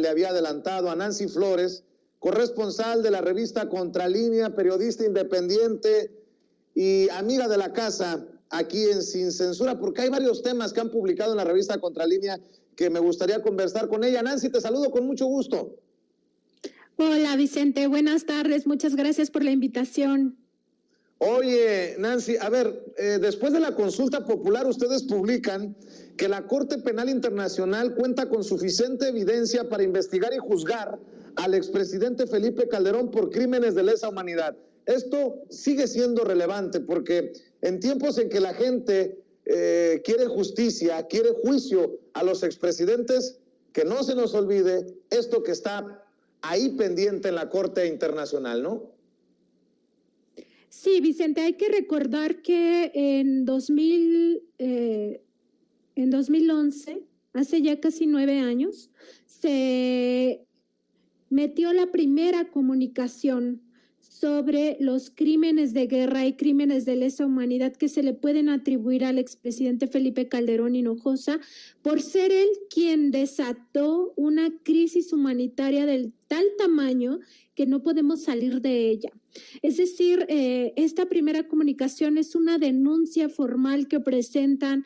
le había adelantado, a Nancy Flores, corresponsal de la revista Contralínea, periodista independiente y amiga de la casa aquí en Sin Censura, porque hay varios temas que han publicado en la revista Contralínea que me gustaría conversar con ella. Nancy, te saludo con mucho gusto. Hola Vicente, buenas tardes, muchas gracias por la invitación. Oye, Nancy, a ver, después de la consulta popular, ustedes publican que la Corte Penal Internacional cuenta con suficiente evidencia para investigar y juzgar al expresidente Felipe Calderón por crímenes de lesa humanidad. Esto sigue siendo relevante porque en tiempos en que la gente quiere justicia, quiere juicio a los expresidentes, que no se nos olvide esto que está ahí pendiente en la Corte Internacional, ¿no? Sí, Vicente, hay que recordar que en 2011, hace ya casi 9 años, se metió la primera comunicación sobre los crímenes de guerra y crímenes de lesa humanidad que se le pueden atribuir al expresidente Felipe Calderón Hinojosa por ser él quien desató una crisis humanitaria del tal tamaño que no podemos salir de ella. Es decir, esta primera comunicación es una denuncia formal que presentan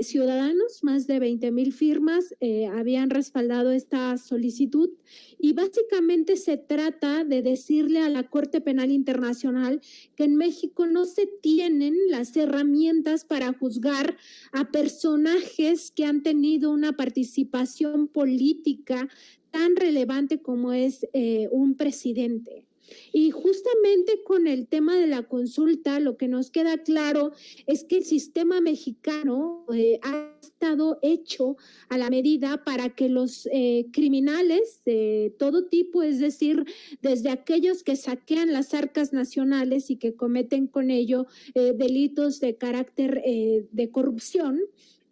ciudadanos, más de 20,000 firmas habían respaldado esta solicitud y básicamente se trata de decirle a la Corte Penal Internacional que en México no se tienen las herramientas para juzgar a personajes que han tenido una participación política tan relevante como es un presidente. Y justamente con el tema de la consulta, lo que nos queda claro es que el sistema mexicano ha estado hecho a la medida para que los criminales de todo tipo, es decir, desde aquellos que saquean las arcas nacionales y que cometen con ello delitos de carácter de corrupción,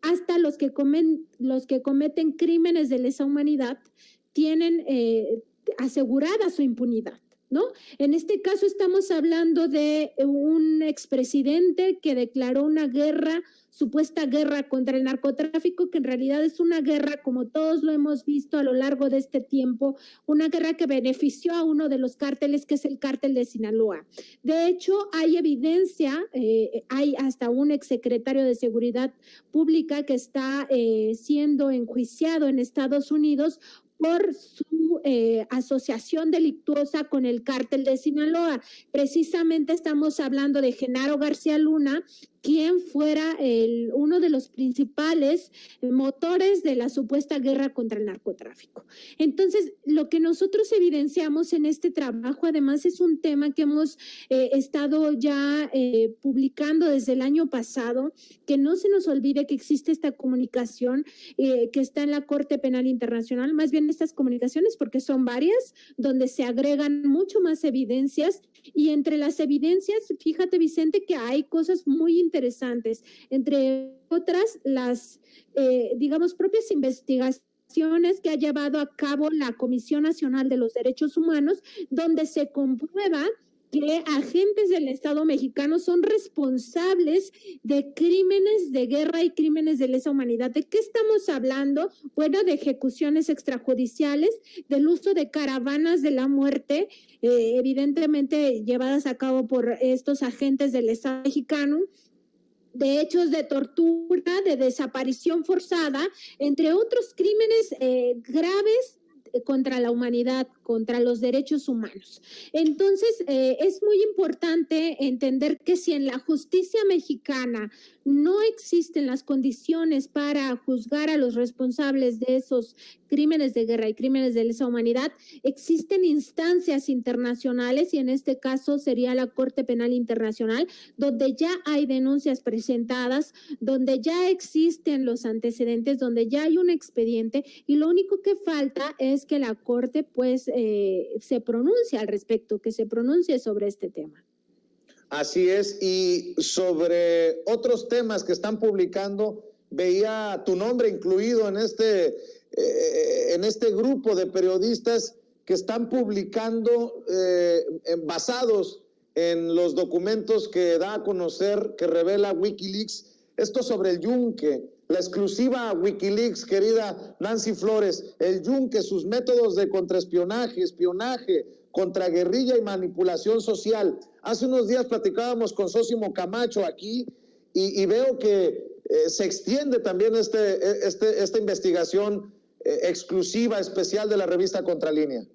hasta los que cometen crímenes de lesa humanidad, tienen asegurada su impunidad, ¿no? En este caso estamos hablando de un expresidente que declaró una guerra, supuesta guerra contra el narcotráfico, que en realidad es una guerra, como todos lo hemos visto a lo largo de este tiempo, una guerra que benefició a uno de los cárteles, que es el cártel de Sinaloa. De hecho, hay evidencia, hay hasta un exsecretario de Seguridad Pública que está siendo enjuiciado en Estados Unidos por su asociación delictuosa con el cártel de Sinaloa. Precisamente estamos hablando de Genaro García Luna, quien fuera uno de los principales motores de la supuesta guerra contra el narcotráfico. Entonces, lo que nosotros evidenciamos en este trabajo, además, es un tema que hemos estado ya publicando desde el año pasado, que no se nos olvide que existe esta comunicación que está en la Corte Penal Internacional, más bien estas comunicaciones, porque son varias, donde se agregan mucho más evidencias, y entre las evidencias, fíjate, Vicente, que hay cosas muy interesantes, entre otras las, digamos, propias investigaciones que ha llevado a cabo la Comisión Nacional de los Derechos Humanos, donde se comprueba que agentes del Estado mexicano son responsables de crímenes de guerra y crímenes de lesa humanidad. ¿De qué estamos hablando? Bueno, de ejecuciones extrajudiciales, del uso de caravanas de la muerte, evidentemente llevadas a cabo por estos agentes del Estado mexicano, de hechos de tortura, de desaparición forzada, entre otros crímenes graves contra la humanidad, contra los derechos humanos. Entonces, es muy importante entender que si en la justicia mexicana no existen las condiciones para juzgar a los responsables de esos crímenes de guerra y crímenes de lesa humanidad, existen instancias internacionales, y en este caso sería la Corte Penal Internacional, donde ya hay denuncias presentadas, donde ya existen los antecedentes, donde ya hay un expediente, y lo único que falta es que la Corte pues se pronuncie al respecto, que se pronuncie sobre este tema. Así es, y sobre otros temas que están publicando, veía tu nombre incluido en este grupo de periodistas que están publicando basados en los documentos que da a conocer, que revela Wikileaks, esto sobre el Yunque, La exclusiva Wikileaks, querida Nancy Flores, el Yunque, sus métodos de contraespionaje, espionaje, contraguerrilla y manipulación social. Hace unos días platicábamos con Sósimo Camacho aquí y veo que se extiende también esta investigación exclusiva, especial de la revista Contralínea.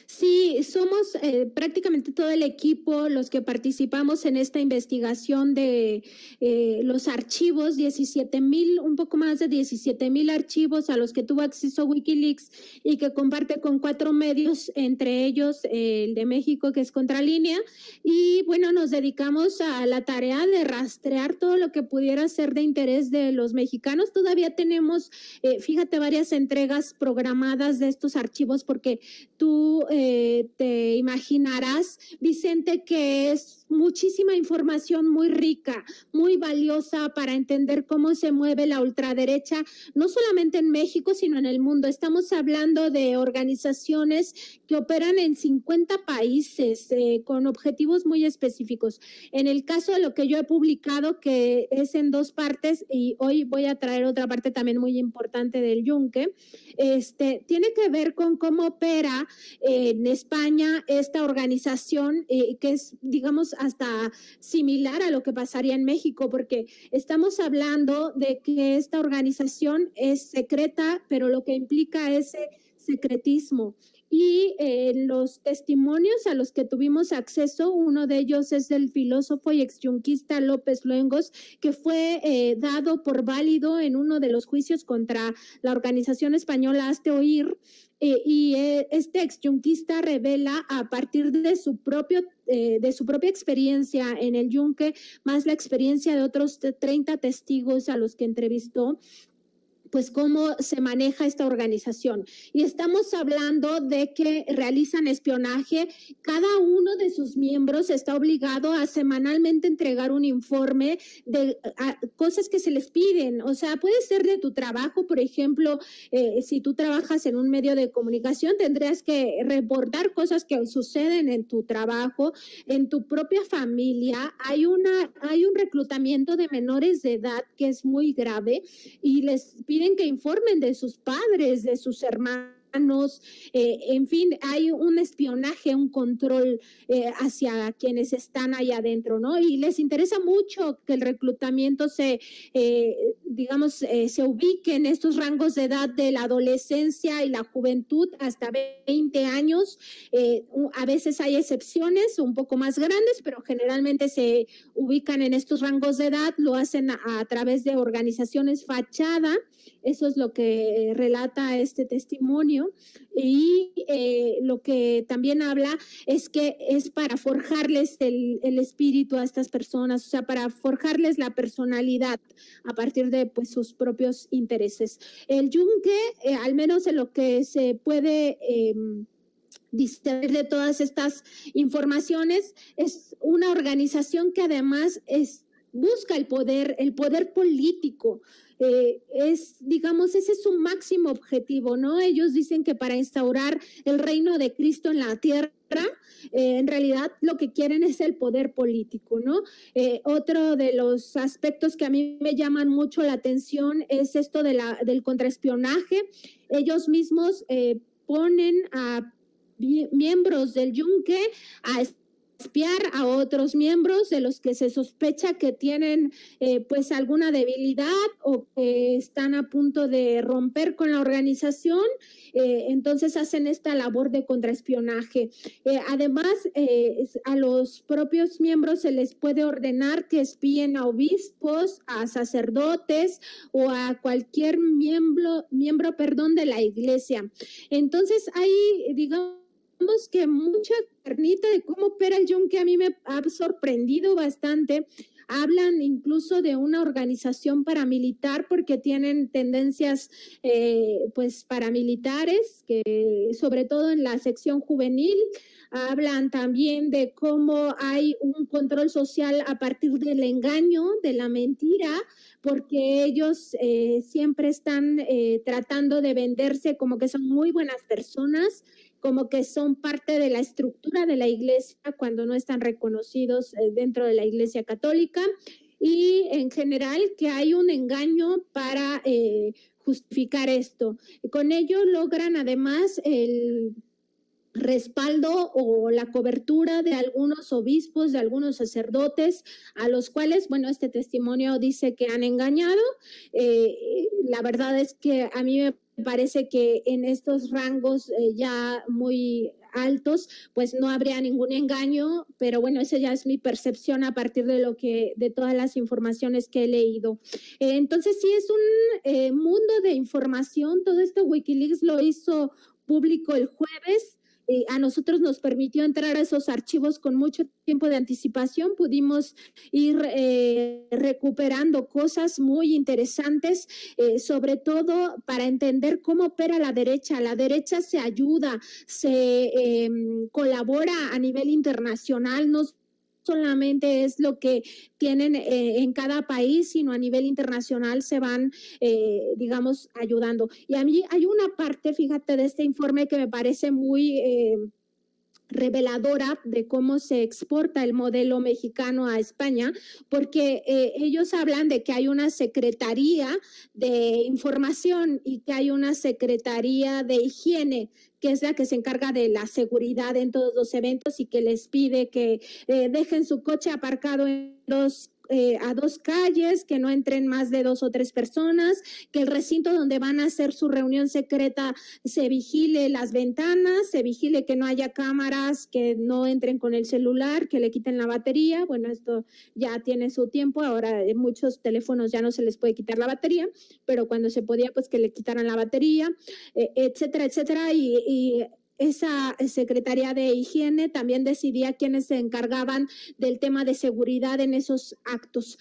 Sí, somos prácticamente todo el equipo los que participamos en esta investigación de los archivos, 17,000, un poco más de 17,000 archivos a los que tuvo acceso Wikileaks y que comparte con 4 medios, entre ellos el de México, que es Contralínea. Y bueno, nos dedicamos a la tarea de rastrear todo lo que pudiera ser de interés de los mexicanos. Todavía tenemos, fíjate, varias entregas programadas de estos archivos porque tú te imaginarás, Vicente, que es muchísima información muy rica, muy valiosa para entender cómo se mueve la ultraderecha, no solamente en México, sino en el mundo. Estamos hablando de organizaciones que operan en 50 países con objetivos muy específicos. En el caso de lo que yo he publicado, que es en 2 partes, y hoy voy a traer otra parte también muy importante del Yunque, tiene que ver con cómo opera en España esta organización que es, digamos, hasta similar a lo que pasaría en México, porque estamos hablando de que esta organización es secreta, pero lo que implica ese secretismo. Y los testimonios a los que tuvimos acceso, uno de ellos es del filósofo y exyunquista López Luengos, que fue dado por válido en uno de los juicios contra la organización española Hazte Oír, este exyunquista revela a partir de su propia experiencia en el Yunque, más la experiencia de otros 30 testigos a los que entrevistó, pues cómo se maneja esta organización. Y estamos hablando de que realizan espionaje. Cada uno de sus miembros está obligado a semanalmente entregar un informe de cosas que se les piden. O sea, puede ser de tu trabajo, por ejemplo, si tú trabajas en un medio de comunicación, tendrías que reportar cosas que suceden en tu trabajo, en tu propia familia. Hay un reclutamiento de menores de edad que es muy grave y les piden que informen de sus padres, de sus hermanos, en fin, hay un espionaje, un control hacia quienes están ahí adentro, ¿no? Y les interesa mucho que el reclutamiento se ubique en estos rangos de edad de la adolescencia y la juventud hasta 20 años. A veces hay excepciones un poco más grandes, pero generalmente se ubican en estos rangos de edad, lo hacen a través de organizaciones fachada. Eso es lo que relata este testimonio. Y lo que también habla es que es para forjarles el espíritu a estas personas, o sea, para forjarles la personalidad a partir de pues, sus propios intereses. El Yunque, al menos en lo que se puede discernir de todas estas informaciones, es una organización que además busca el poder político. Digamos, ese es su máximo objetivo, ¿no? Ellos dicen que para instaurar el reino de Cristo en la tierra, en realidad lo que quieren es el poder político, ¿no? Otro de los aspectos que a mí me llaman mucho la atención es esto del contraespionaje. Ellos mismos ponen a miembros del Yunque a espiar a otros miembros de los que se sospecha que tienen pues alguna debilidad o que están a punto de romper con la organización, entonces hacen esta labor de contraespionaje. Además, a los propios miembros se les puede ordenar que espíen a obispos, a sacerdotes o a cualquier miembro de la iglesia. Entonces hay, digamos, que mucha carnita de cómo opera el Yunque a mí me ha sorprendido bastante. Hablan incluso de una organización paramilitar porque tienen tendencias pues paramilitares, que sobre todo en la sección juvenil. Hablan también de cómo hay un control social a partir del engaño, de la mentira, porque ellos siempre están tratando de venderse como que son muy buenas personas, como que son parte de la estructura de la iglesia cuando no están reconocidos dentro de la iglesia católica. y en general que hay un engaño para justificar esto. Con ello logran además el respaldo o la cobertura de algunos obispos, de algunos sacerdotes, a los cuales, bueno, este testimonio dice que han engañado. La verdad es que a mí me parece que en estos rangos ya muy altos, pues no habría ningún engaño, pero bueno, esa ya es mi percepción a partir de todas las informaciones que he leído. Entonces sí es un mundo de información. Todo esto WikiLeaks lo hizo público el jueves. A nosotros nos permitió entrar a esos archivos con mucho tiempo de anticipación, pudimos ir recuperando cosas muy interesantes, sobre todo para entender cómo opera la derecha. La derecha se ayuda, se colabora a nivel internacional, no solamente es lo que tienen en cada país, sino a nivel internacional se van, digamos, ayudando. Y a mí hay una parte, fíjate, de este informe que me parece muy reveladora de cómo se exporta el modelo mexicano a España, porque ellos hablan de que hay una secretaría de información y que hay una secretaría de higiene, que es la que se encarga de la seguridad en todos los eventos y que les pide que dejen su coche aparcado a dos calles, que no entren más de 2 o 3 personas, que el recinto donde van a hacer su reunión secreta se vigile las ventanas, se vigile que no haya cámaras, que no entren con el celular, que le quiten la batería. Bueno, esto ya tiene su tiempo, ahora en muchos teléfonos ya no se les puede quitar la batería, pero cuando se podía, pues que le quitaran la batería, etcétera, etcétera, y esa Secretaría de Higiene también decidía quiénes se encargaban del tema de seguridad en esos actos.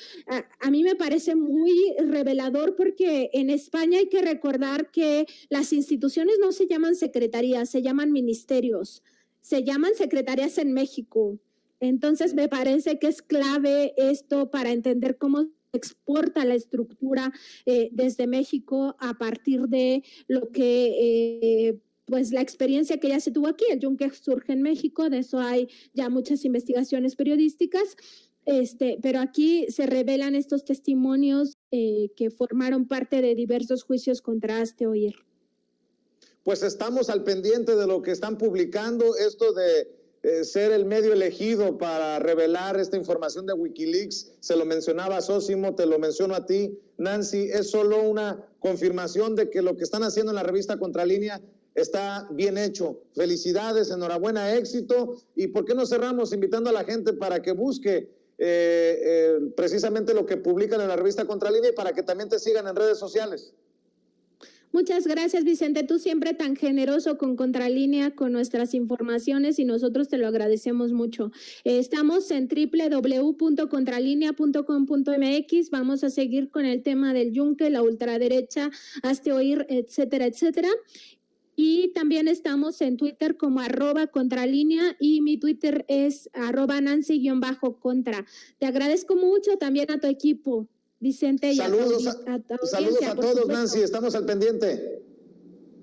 A mí me parece muy revelador porque en España hay que recordar que las instituciones no se llaman secretarías, se llaman ministerios, se llaman secretarías en México. Entonces me parece que es clave esto para entender cómo exporta la estructura desde México a partir de lo que pues la experiencia que ya se tuvo aquí. El yunque surge en México, de eso hay ya muchas investigaciones periodísticas, pero aquí se revelan estos testimonios que formaron parte de diversos juicios contra Hazte Oír. Pues estamos al pendiente de lo que están publicando, esto de ser el medio elegido para revelar esta información de WikiLeaks. Se lo mencionaba a Sósimo, te lo menciono a ti, Nancy, es solo una confirmación de que lo que están haciendo en la revista Contralínea está bien hecho. Felicidades, enhorabuena, éxito. ¿Y por qué no cerramos invitando a la gente para que busque precisamente lo que publican en la revista Contralínea y para que también te sigan en redes sociales? Muchas gracias, Vicente. Tú siempre tan generoso con Contralínea, con nuestras informaciones, y nosotros te lo agradecemos mucho. Estamos en www.contralinea.com.mx. Vamos a seguir con el tema del yunque, la ultraderecha, Hazte Oír, etcétera, etcétera. Y también estamos en Twitter como @Contralínea y mi Twitter es @Nancy_contra. Te agradezco mucho también a tu equipo, Vicente. Saludos a todos, Nancy, estamos al pendiente.